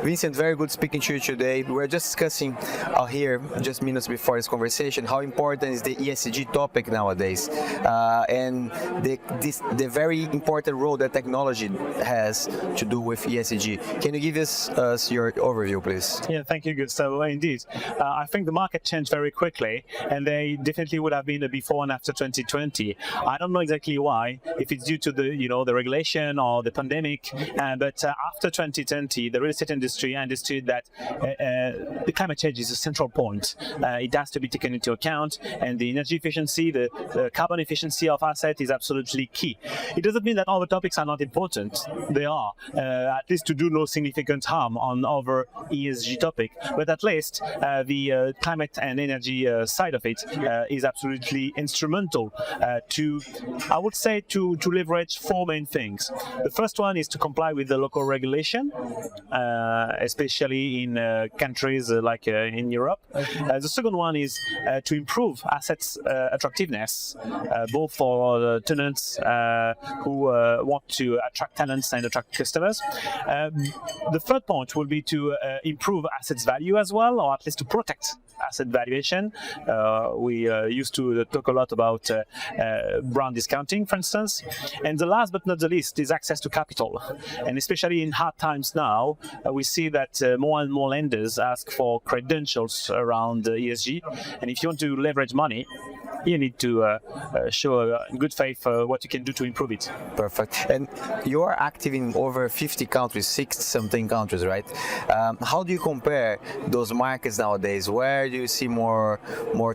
Vincent, very good speaking to you today. We're just discussing here, just minutes before this conversation, how important is the ESG topic nowadays, and the very important role that technology has to do with ESG. Can you give us your overview, please? Yeah, thank you, Gustavo. Indeed, I think the market changed very quickly, and they definitely would have been a before and after 2020. I don't know exactly why, if it's due to the regulation or the pandemic, but after 2020, the real estate industry understood that the climate change is a central point. It has to be taken into account, and the energy efficiency, the carbon efficiency of assets is absolutely key. It doesn't mean that other topics are not important. They are, at least to do no significant harm on other ESG topic, but at least the climate and energy side of it is absolutely instrumental to leverage four main things. The first one is to comply with the local regulation, especially in countries like in Europe. The second one is to improve assets attractiveness, both for tenants who want to attract tenants and attract customers. The third point will be to improve assets value as well, or at least to protect asset valuation. We used to talk a lot about brand discounting, for instance. And the last but not the least is access to capital. And especially in hard times now, we see that more and more lenders ask for credentials around ESG. And if you want to leverage money, you need to show good faith what you can do to improve it. Perfect. And you are active in over 50 countries, 60-something countries, right? How do you compare those markets nowadays? Where do you see more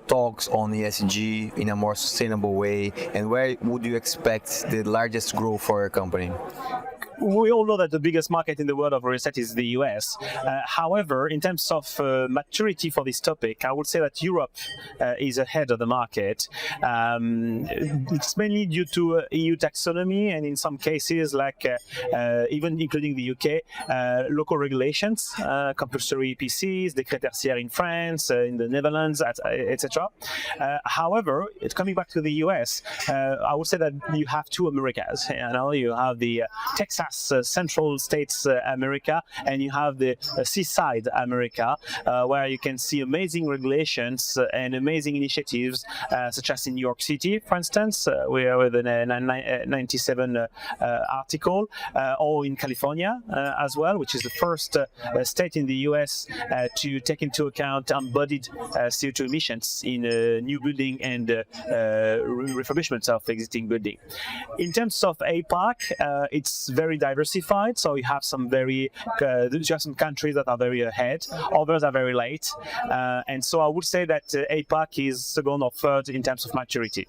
talks on ESG in a more sustainable way? And where would you expect the largest growth for your company? We all know that the biggest market in the world of real estate is the US. However, in terms of maturity for this topic, I would say that Europe is ahead of the market. It's mainly due to EU taxonomy, and in some cases, like even including the UK, local regulations, compulsory EPCs, décret tertiaire in France, in the Netherlands, etc. However, coming back to the US, I would say that you have two Americas. You have the Texas Central States America, and you have the seaside America, where you can see amazing regulations and amazing initiatives, such as in New York City, for instance, with the 97 article, or in California as well, which is the first state in the US to take into account embodied CO2 emissions in new building and refurbishments of existing building. In terms of APAC, it's very diversified, so you have some countries that are very ahead, others are very late, and so I would say that APAC is second or third in terms of maturity.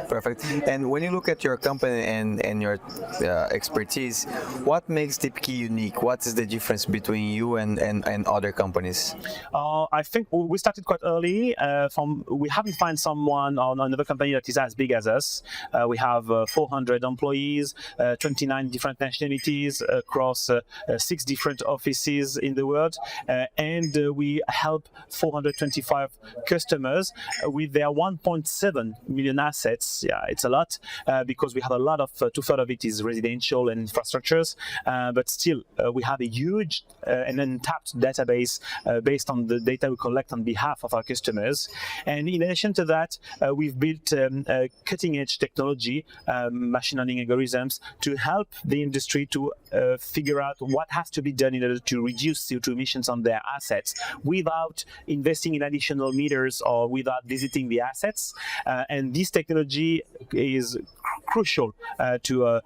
Perfect. And when you look at your company and your expertise, what makes Deepki unique? What is the difference between you and other companies? I think we started quite early. We haven't found someone or another company that is as big as us. We have 400 employees, 29 different nationalities across 6 different offices in the world, and we help 425 customers with their 1.7 million assets. Yeah, it's a lot because we have a lot of 2/3 of it is residential and infrastructures, but still we have a huge and untapped database based on the data we collect on behalf of our customers. And in addition to that, we've built cutting-edge technology, machine learning algorithms, to help the industry to figure out what has to be done in order to reduce CO2 emissions on their assets without investing in additional meters or without visiting the assets. And this technology is crucial to,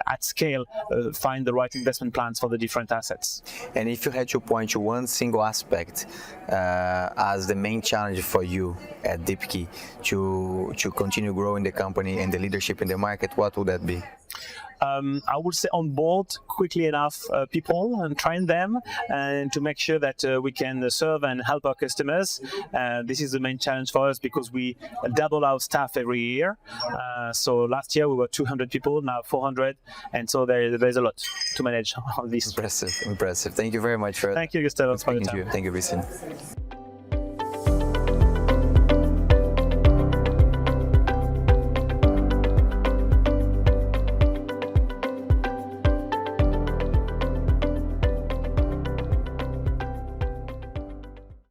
at scale, find the right investment plans for the different assets. And if you had to point to one single aspect as the main challenge for you at Deepki to continue growing the company and the leadership in the market, what would that be? I would say on board quickly enough people and train them, and to make sure that we can serve and help our customers. This is the main challenge for us because we double our staff every year. So last year we were 200 people, now 400, and so there's a lot to manage on this. Impressive. Thank you very much for Thank you, Gustavo, for your speaking time. to you. Thank you, Vincent.